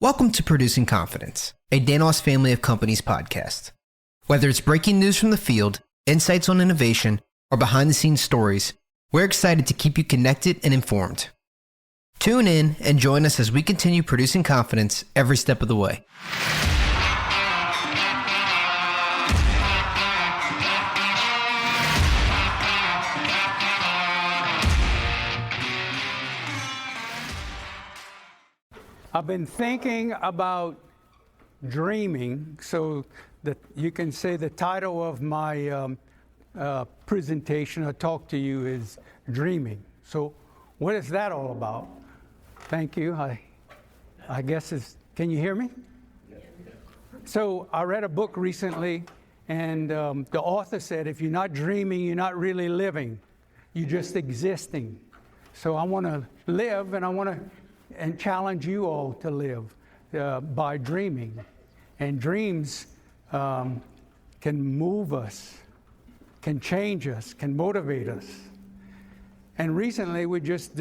Welcome to Producing Confidence, a Danos family of companies podcast. Whether it's breaking news from the field, insights on innovation, or behind-the-scenes stories, we're excited to keep you connected and informed. Tune in and join us as we continue producing confidence every step of the way. I've been thinking about dreaming, so that you can say the title of my presentation or talk to you is Dreaming. So what is that all about? Thank you. I guess can you hear me? So I read a book recently, and the author said, if you're not dreaming, you're not really living. You're just existing. So I want to live, and I want to challenge you all to live by dreaming. And dreams can move us, can change us, can motivate us. And recently we just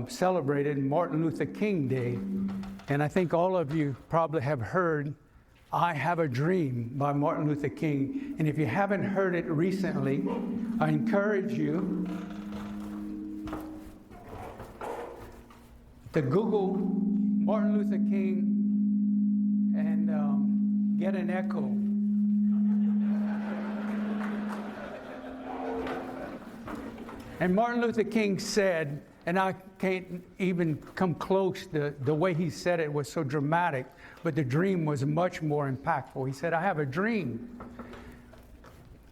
celebrated Martin Luther King Day. And I think all of you probably have heard I Have a Dream by Martin Luther King. And if you haven't heard it recently, I encourage you to Google Martin Luther King and get an echo. And Martin Luther King said, and I can't even come close, the way he said it was so dramatic, but the dream was much more impactful. He said, I have a dream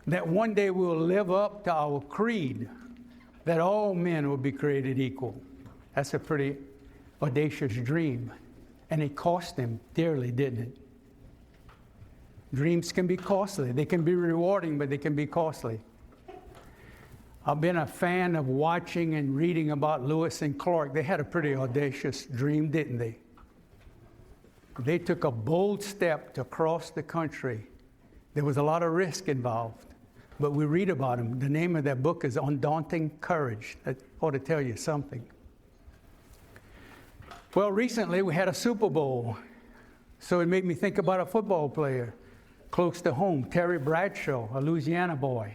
that one day we'll live up to our creed, that all men will be created equal. That's a pretty audacious dream, and it cost him dearly, didn't it? Dreams can be costly. They can be rewarding, but they can be costly. I've been a fan of watching and reading about Lewis and Clark. They had a pretty audacious dream, didn't they? They took a bold step to cross the country. There was a lot of risk involved, but we read about them. The name of that book is Undaunted Courage. That ought to tell you something. Well, recently we had a Super Bowl, so it made me think about a football player close to home, Terry Bradshaw, a Louisiana boy.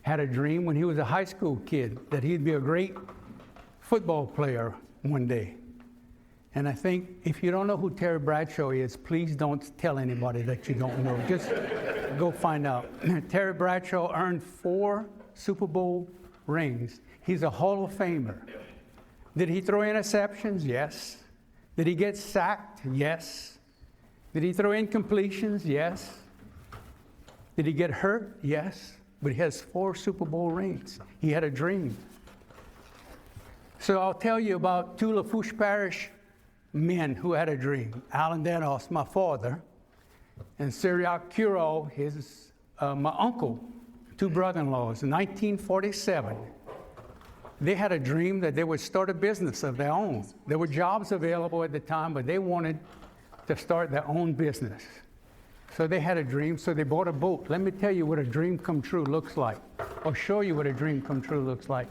Had a dream when he was a high school kid that he'd be a great football player one day. And I think if you don't know who Terry Bradshaw is, please don't tell anybody that you don't know. Just go find out. Terry Bradshaw earned 4 Super Bowl rings. He's a Hall of Famer. Did he throw interceptions? Yes. Did he get sacked? Yes. Did he throw incompletions? Yes. Did he get hurt? Yes. But he has 4 Super Bowl rings. He had a dream. So I'll tell you about 2 Lafourche Parish men who had a dream. Alan Danos, my father, and Cyriac Curol, my uncle, 2 brother-in-laws, in 1947. They had a dream that they would start a business of their own. There were jobs available at the time, but they wanted to start their own business. So they had a dream, so they bought a boat. Let me tell you what a dream come true looks like. I'll show you what a dream come true looks like.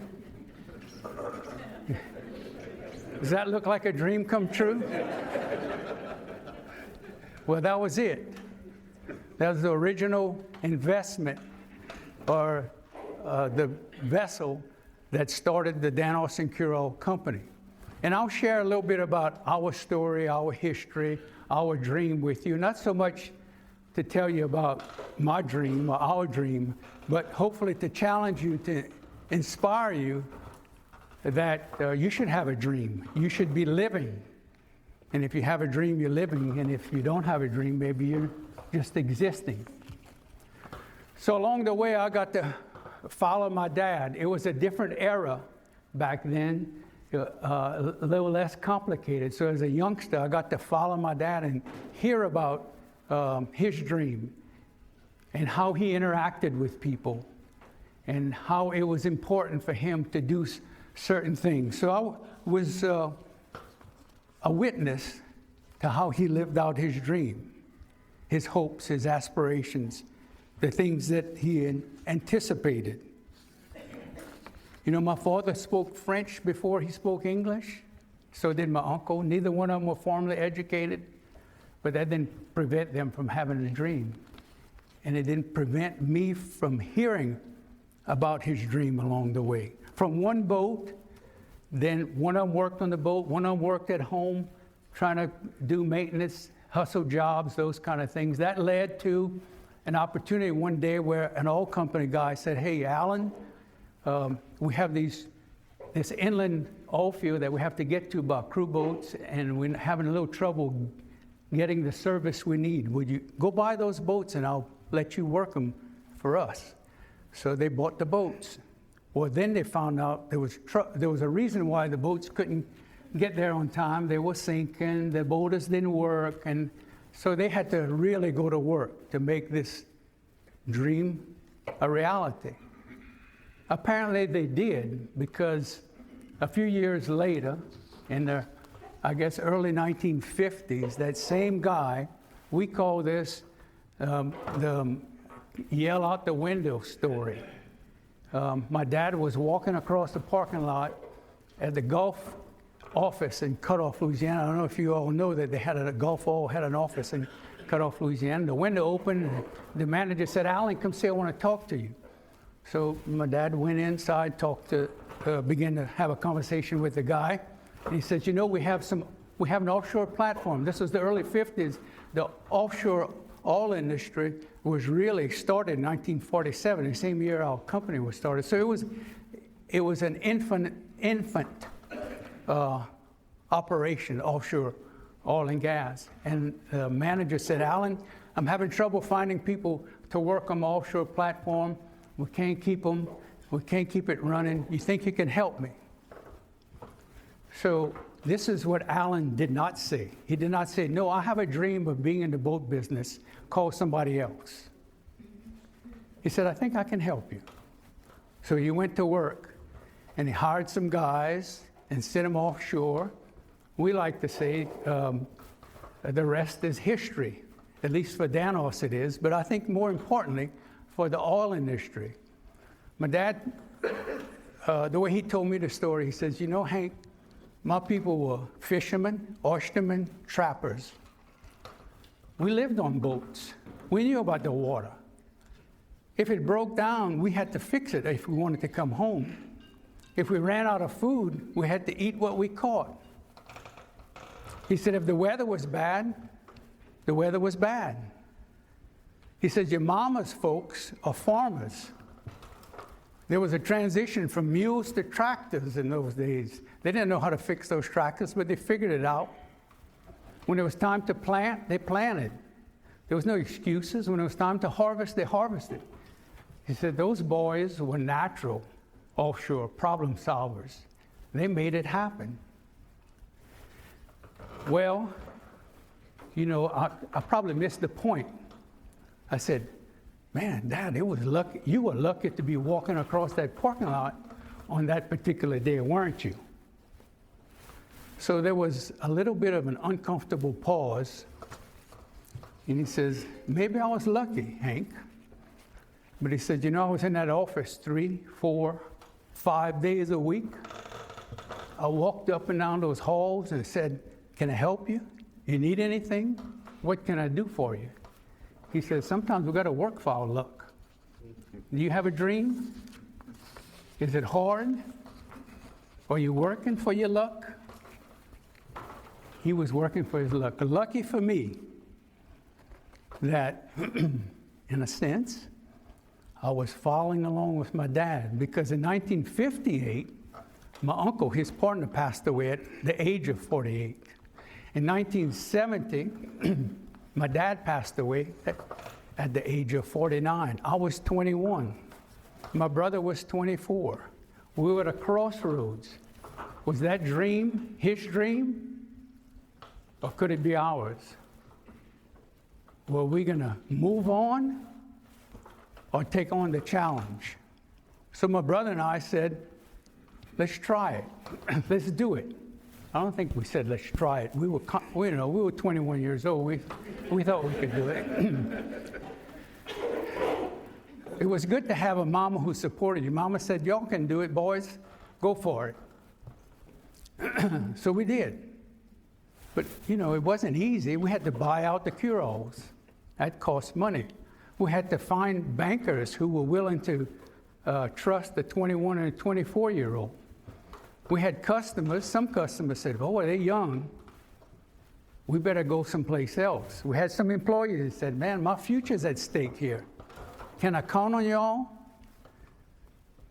Does that look like a dream come true? Well, that was it. That was the original investment, or the vessel that started the Danos and Curol company. And I'll share a little bit about our story, our history, our dream with you. Not so much to tell you about my dream or our dream, but hopefully to challenge you, to inspire you that you should have a dream. You should be living. And if you have a dream, you're living. And if you don't have a dream, maybe you're just existing. So along the way, I got to follow my dad. It was a different era back then, a little less complicated. So as a youngster, I got to follow my dad and hear about his dream and how he interacted with people and how it was important for him to do certain things. So I was a witness to how he lived out his dream, his hopes, his aspirations, the things that he anticipated. You know, my father spoke French before he spoke English. So did my uncle. Neither one of them were formally educated, but that didn't prevent them from having a dream. And it didn't prevent me from hearing about his dream along the way. From one boat, then one of them worked on the boat, one of them worked at home, trying to do maintenance, hustle jobs, those kind of things. That led to an opportunity one day where an oil company guy said, "Hey, Alan, we have this inland oil field that we have to get to by crew boats, and we're having a little trouble getting the service we need. Would you go buy those boats and I'll let you work them for us?" So they bought the boats. Well, then they found out there was a reason why the boats couldn't get there on time. They were sinking, the motors didn't work, and so they had to really go to work to make this dream a reality. Apparently they did, because a few years later, in the, I guess, early 1950s, that same guy, we call this the yell out the window story. My dad was walking across the parking lot at the Gulf office in Cutoff, Louisiana. I don't know if you all know that they had Gulf Oil had an office in Cutoff, Louisiana. The window opened, and the manager said, "Alan, come see, I want to talk to you." So my dad went inside, began to have a conversation with the guy. And he said, "You know, we have an offshore platform." This was the early 50s. The offshore oil industry was really started in 1947, the same year our company was started. So it was an infant operation, offshore oil and gas. And the manager said, "Alan, I'm having trouble finding people to work on the offshore platform. We can't keep them. We can't keep it running. You think you can help me?" So this is what Alan did not say. He did not say, "No, I have a dream of being in the boat business. Call somebody else." He said, "I think I can help you." So he went to work, and he hired some guys and sent them offshore. We like to say the rest is history. At least for Danos it is, but I think more importantly, for the oil industry. My dad, the way he told me the story, he says, "You know, Hank, my people were fishermen, oystermen, trappers. We lived on boats. We knew about the water. If it broke down, we had to fix it if we wanted to come home. If we ran out of food, we had to eat what we caught." He said, "If the weather was bad, the weather was bad." He said, "Your mama's folks are farmers. There was a transition from mules to tractors in those days. They didn't know how to fix those tractors, but they figured it out. When it was time to plant, they planted. There was no excuses. When it was time to harvest, they harvested." He said, "Those boys were natural offshore problem solvers. They made it happen." Well, you know, I probably missed the point. I said, "Man, Dad, it was lucky. You were lucky to be walking across that parking lot on that particular day, weren't you?" So there was a little bit of an uncomfortable pause. And he says, "Maybe I was lucky, Hank." But he said, "You know, I was in that office 3, 4, 5 days a week. I walked up and down those halls and said, 'Can I help you? You need anything? What can I do for you?' He says, 'Sometimes we got to work for our luck. Do you have a dream? Is it hard? Are you working for your luck?' He was working for his luck. Lucky for me that, in a sense, I was following along with my dad, because in 1958, my uncle, his partner, passed away at the age of 48. In 1970, my dad passed away at the age of 49. I was 21. My brother was 24. We were at a crossroads. Was that dream his dream? Or could it be ours? Were we going to move on or take on the challenge? So my brother and I said, "Let's try it. Let's do it." I don't think we said, "Let's try it." We were 21 years old. We thought we could do it. It was good to have a mama who supported you. Mama said, "Y'all can do it, boys. Go for it." So we did. But, you know, it wasn't easy. We had to buy out the cure-alls. That cost money. We had to find bankers who were willing to trust a 21 and a 24-year-old. We had customers. Some customers said, oh, they're young. We better go someplace else. We had some employees that said, man, my future's at stake here. Can I count on y'all?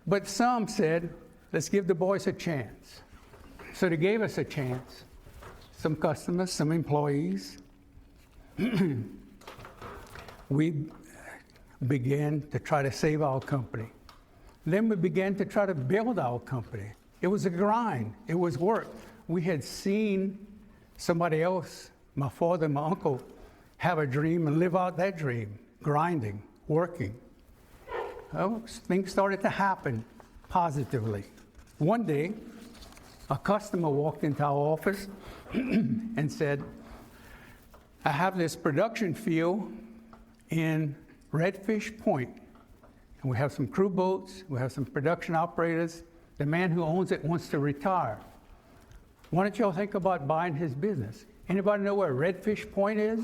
But some said, let's give the boys a chance. So they gave us a chance. Some customers, some employees. We began to try to save our company. Then we began to try to build our company. It was a grind. It was work. We had seen somebody else, my father and my uncle, have a dream and live out that dream, grinding, working. Well, things started to happen positively. One day, a customer walked into our office and said, I have this production field in Redfish Point. And we have some crew boats, we have some production operators. The man who owns it wants to retire. Why don't y'all think about buying his business? Anybody know where Redfish Point is?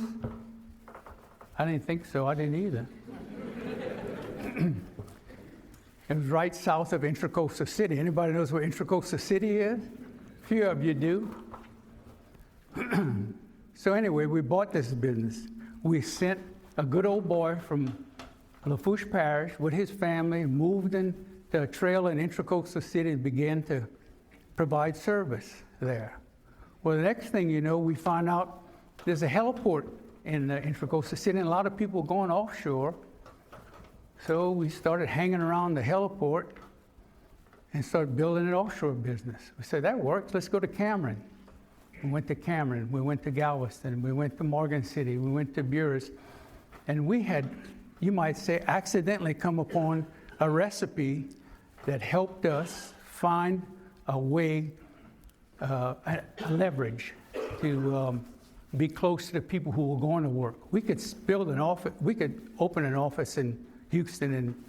I didn't think so, I didn't either. It was right south of Intracosta City. Anybody knows where Intracosta City is? A few of you do. So anyway, we bought this business. We sent a good old boy from Lafourche Parish with his family, moved into a trailer in Intracosta City and began to provide service there. Well, the next thing you know, we find out there's a heliport in Intracosta City, and a lot of people going offshore. So we started hanging around the heliport and started building an offshore business. We said, that works, let's go to Cameron. We went to Cameron, we went to Galveston, we went to Morgan City, we went to Buras, and we had, you might say, accidentally come upon a recipe that helped us find a way, a leverage to be close to the people who were going to work. We could build an office, we could open an office in Houston and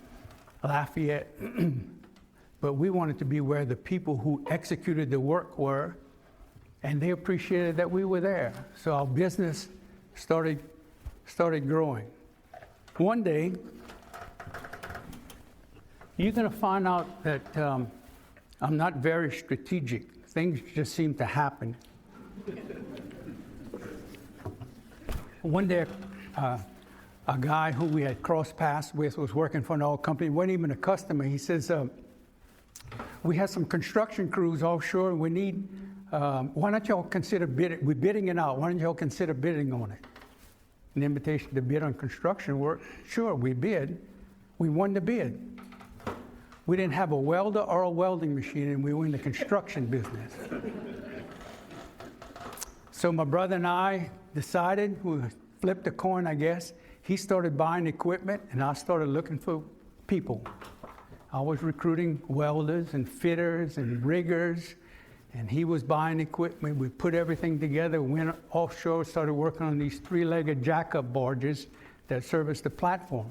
Lafayette, but we wanted to be where the people who executed the work were, and they appreciated that we were there. So our business started growing. One day, you're going to find out that I'm not very strategic. Things just seem to happen. One day, a guy who we had crossed paths with was working for an oil company, wasn't even a customer. He says, we have some construction crews offshore, and we need, why don't y'all consider bidding? We're bidding it out. Why don't y'all consider bidding on it? An invitation to bid on construction work. Sure, we bid. We won the bid. We didn't have a welder or a welding machine, and we were in the construction business. So my brother and I decided, we flipped a coin, I guess. He started buying equipment, and I started looking for people. I was recruiting welders and fitters and riggers, and he was buying equipment. We put everything together, went offshore, started working on these three-legged jack-up barges that service the platform.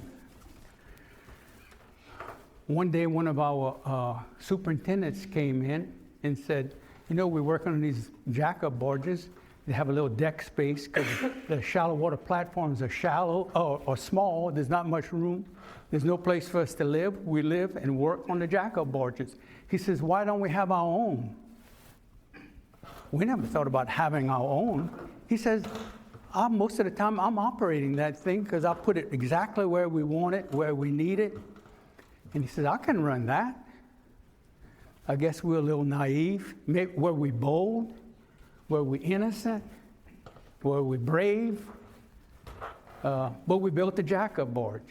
One day, one of our superintendents came in and said, you know, we're working on these jack-up barges. They have a little deck space because the shallow water platforms are shallow or small. There's not much room. There's no place for us to live. We live and work on the jack-up barges. He says, why don't we have our own? We never thought about having our own. He says, most of the time I'm operating that thing because I put it exactly where we want it, where we need it. And he says, I can run that. I guess we're a little naive. Were we bold? Were we innocent? Were we brave? But we built a jack-up barge.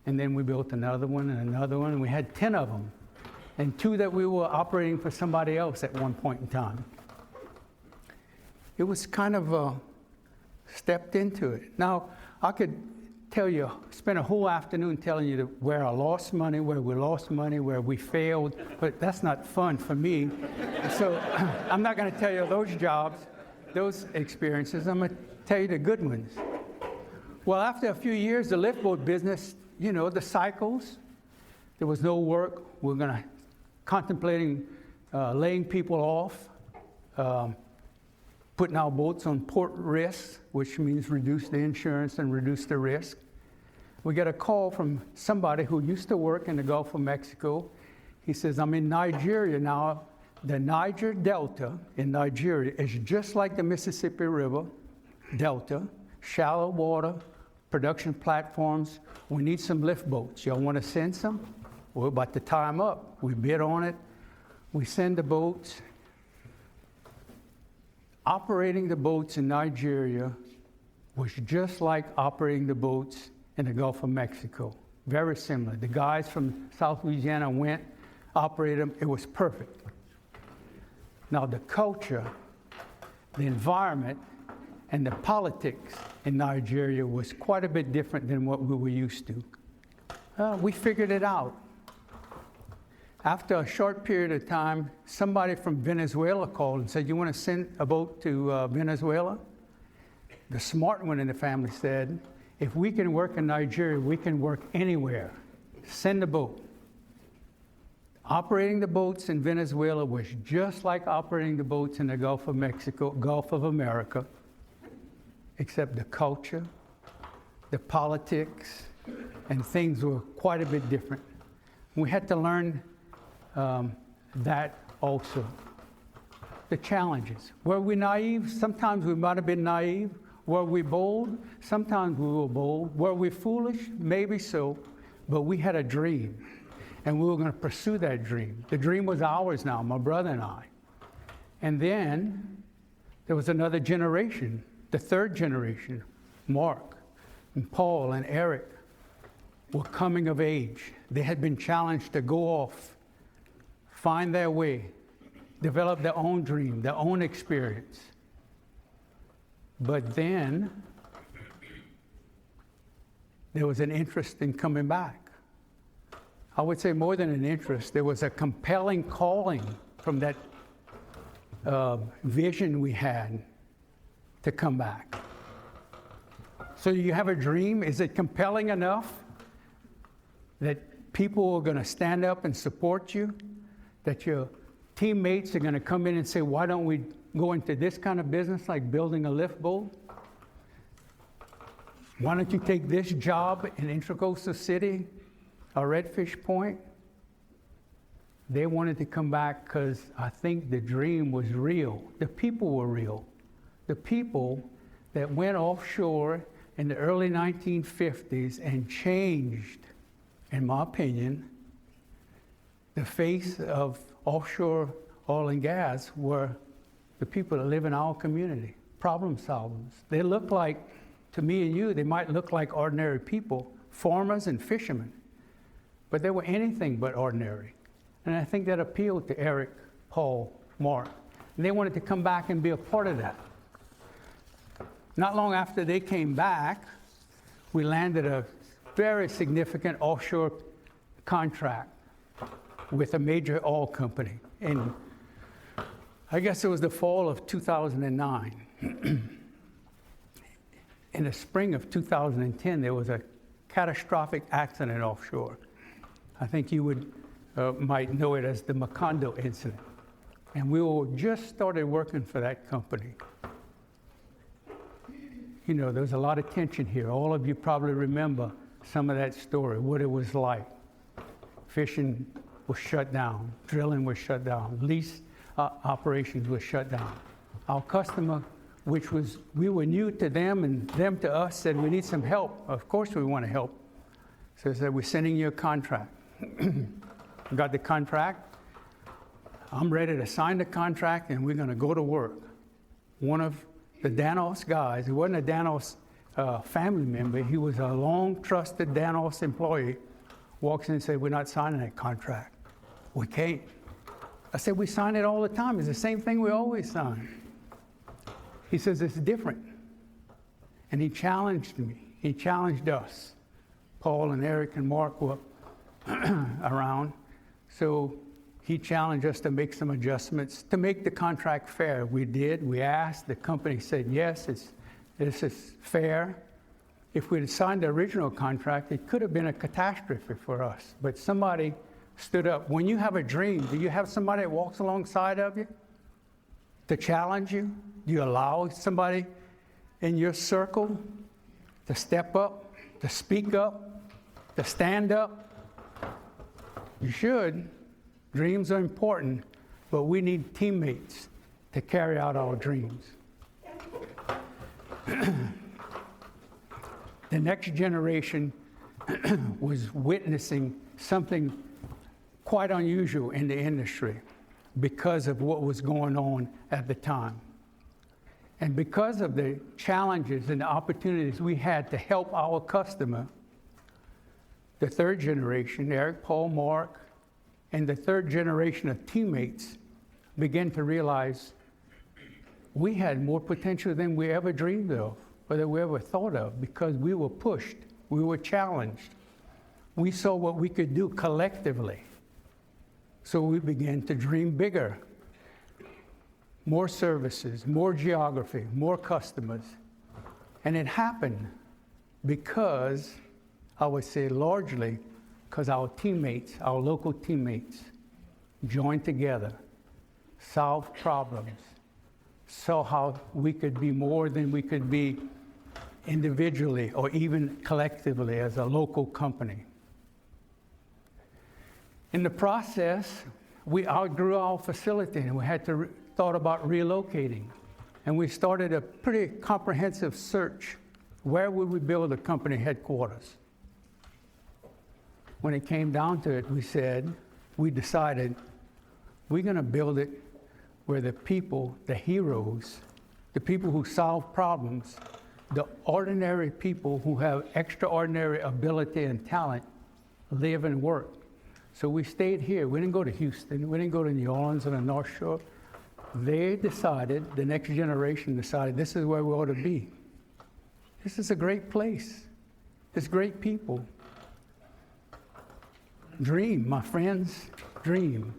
And then we built another one and another one, and we had 10 of them. And 2 that we were operating for somebody else at one point in time. It was kind of stepped into it. Now, I could tell you, spend a whole afternoon telling you where I lost money, where we lost money, where we failed, but that's not fun for me. So I'm not going to tell you those jobs, those experiences. I'm going to tell you the good ones. Well, after a few years, the lift boat business, you know, the cycles, there was no work. We're contemplating laying people off. putting our boats on port risk, which means reduce the insurance and reduce the risk. We get a call from somebody who used to work in the Gulf of Mexico. He says, I'm in Nigeria now. The Niger Delta in Nigeria is just like the Mississippi River Delta, shallow water, production platforms. We need some lift boats. Y'all want to send some? We're about to tie them up. We bid on it. We send the boats. Operating the boats in Nigeria was just like operating the boats in the Gulf of Mexico. Very similar. The guys from South Louisiana went, operated them. It was perfect. Now the culture, the environment, and the politics in Nigeria was quite a bit different than what we were used to. We figured it out. After a short period of time, somebody from Venezuela called and said, you want to send a boat to Venezuela? The smart one in the family said, if we can work in Nigeria, we can work anywhere. Send a boat. Operating the boats in Venezuela was just like operating the boats in the Gulf of Mexico, Gulf of America, except the culture, the politics, and things were quite a bit different. We had to learn that also. The challenges. Were we naive? Sometimes we might have been naive. Were we bold? Sometimes we were bold. Were we foolish? Maybe so. But we had a dream, and we were going to pursue that dream. The dream was ours now, my brother and I. And then there was another generation, the third generation. Mark and Paul and Eric were coming of age. They had been challenged to go off, find their way, develop their own dream, their own experience. But then there was an interest in coming back. I would say more than an interest, there was a compelling calling from that vision we had to come back. So you have a dream. Is it compelling enough that people are going to stand up and support you? That your teammates are going to come in and say, why don't we go into this kind of business like building a lift boat? Why don't you take this job in Intracoastal City or Redfish Point? They wanted to come back because I think the dream was real. The people were real. The people that went offshore in the early 1950s and changed, in my opinion, the face of offshore oil and gas were the people that live in our community, problem solvers. They look like, to me and you, they might look like ordinary people, farmers and fishermen, but they were anything but ordinary. And I think that appealed to Eric, Paul, Mark. And they wanted to come back and be a part of that. Not long after they came back, we landed a very significant offshore contract with a major oil company. And I guess it was the fall of 2009. In the spring of 2010, there was a catastrophic accident offshore. I think you might know it as the Macondo incident. And we were just started working for that company. You know, there was a lot of tension here. All of you probably remember some of that story, what it was like. Fishing was shut down, drilling was shut down, lease operations were shut down. Our customer, which was, we were new to them and them to us, said, we need some help. Of course we want to help. So they said, we're sending you a contract. Got the contract. I'm ready to sign the contract and we're going to go to work. One of the Danos guys, he wasn't a Danos family member, he was a long trusted Danos employee, walks in and said, we're not signing that contract. We can't. I said, we sign it all the time. It's the same thing we always sign. He says, it's different. And he challenged me. He challenged us. Paul and Eric and Mark were around. So he challenged us to make some adjustments to make the contract fair. We did. We asked. The company said, yes, this is fair. If we had signed the original contract, it could have been a catastrophe for us. But somebody stood up. When you have a dream, do you have somebody that walks alongside of you? to challenge you? Do you allow somebody in your circle to step up, to speak up, to stand up? You should. Dreams are important, but we need teammates to carry out our dreams. The next generation was witnessing something quite unusual in the industry because of what was going on at the time. And because of the challenges and the opportunities we had to help our customer, the third generation, Eric, Paul, Mark, and the third generation of teammates began to realize we had more potential than we ever dreamed of, or that we ever thought of, because we were pushed, we were challenged. We saw what we could do collectively. So we began to dream bigger. More services, more geography, more customers. And it happened because, I would say largely, because our teammates, our local teammates, joined together, solved problems, saw how we could be more than we could be individually or even collectively as a local company. In the process, we outgrew our facility and we had to thought about relocating. And we started a pretty comprehensive search. Where would we build a company headquarters? When it came down to it, we decided, we're going to build it where the people, the heroes, the people who solve problems, the ordinary people who have extraordinary ability and talent live and work. So we stayed here. We didn't go to Houston. We didn't go to New Orleans or the North Shore. They decided, the next generation decided, this is where we ought to be. This is a great place. There's great people. Dream, my friends, dream.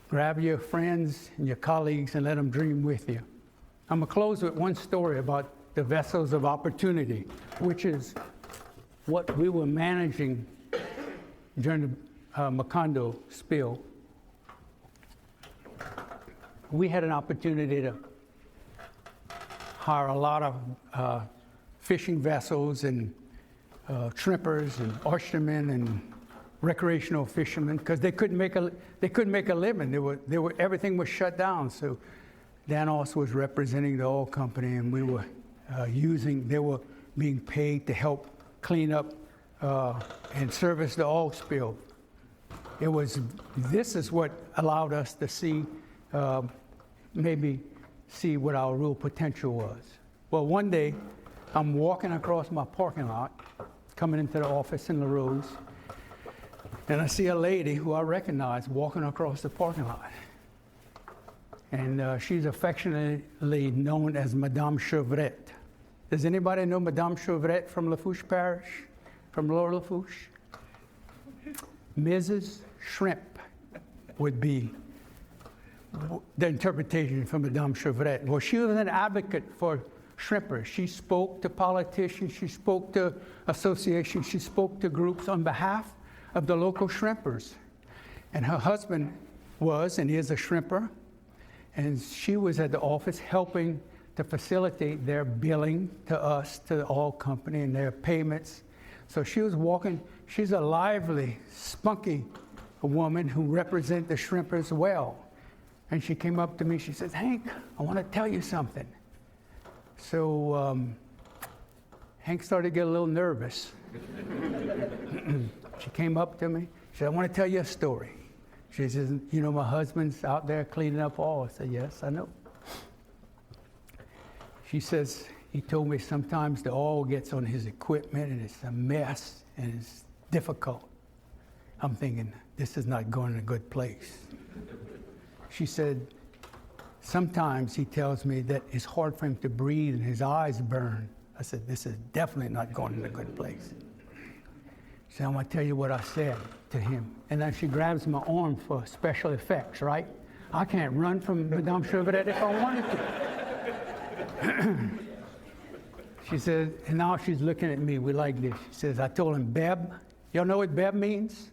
Grab your friends and your colleagues and let them dream with you. I'm going to close with one story about the vessels of opportunity, which is what we were managing during the Macondo spill. We had an opportunity to hire a lot of fishing vessels and shrimpers and oystermen and recreational fishermen because they couldn't make a living. Everything was shut down. So Danos was representing the oil company, and we were they were being paid to help clean up and service the oil spill. This is what allowed us to see what our real potential was. Well, one day, I'm walking across my parking lot, coming into the office in LaRose, and I see a lady who I recognize walking across the parking lot. And she's affectionately known as Madame Chevrette. Does anybody know Madame Chevrette from Lafourche Parish, from Lower Lafourche? Mrs. Shrimp would be the interpretation for Madame Chevrette. Well, she was an advocate for shrimpers. She spoke to politicians, she spoke to associations, she spoke to groups on behalf of the local shrimpers. And her husband was and is a shrimper, and she was at the office helping to facilitate their billing to us, to the oil company, and their payments. So she was walking. She's a lively, spunky woman who represents the shrimpers well. And she came up to me, she says, "Hank, I want to tell you something." So Hank started to get a little nervous. She came up to me, she said, "I want to tell you a story." She says, "You know, my husband's out there cleaning up oil." I said, "Yes, I know." She says, "He told me sometimes the oil gets on his equipment and it's a mess and it's difficult." I'm thinking, this is not going in a good place. She said, "Sometimes he tells me that it's hard for him to breathe and his eyes burn." I said, "This is definitely not going in a good place." She said, "I'm going to tell you what I said to him." And then she grabs my arm for special effects, right? I can't run from Madame Chevrette if I wanted to. She says, and now she's looking at me, we like this. She says, "I told him, Beb," y'all know what Beb means?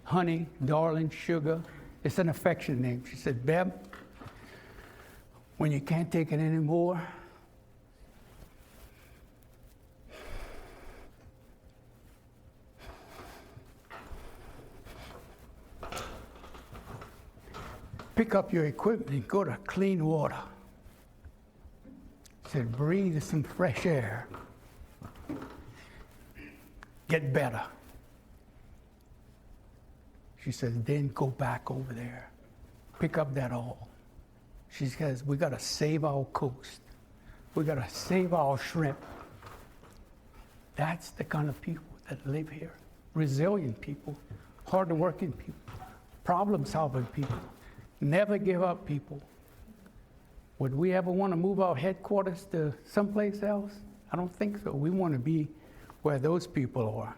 Honey, darling, sugar. It's an affection name. She said, "Beb, when you can't take it anymore, pick up your equipment and go to clean water. He said, breathe some fresh air. Get better. She says, then go back over there. Pick up that oil. She says, we got to save our coast. We got to save our shrimp. That's the kind of people that live here. Resilient people, hard-working people, problem-solving people, never give up people. Would we ever want to move our headquarters to someplace else? I don't think so. We want to be where those people are.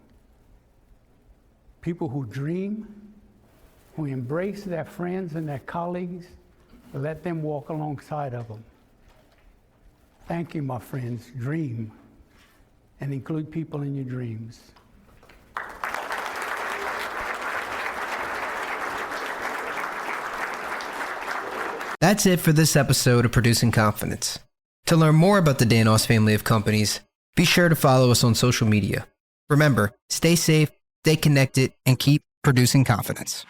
People who dream, who embrace their friends and their colleagues, let them walk alongside of them. Thank you, my friends. Dream, and include people in your dreams. That's it for this episode of Producing Confidence. To learn more about the Danos family of companies, be sure to follow us on social media. Remember, stay safe, stay connected, and keep producing confidence.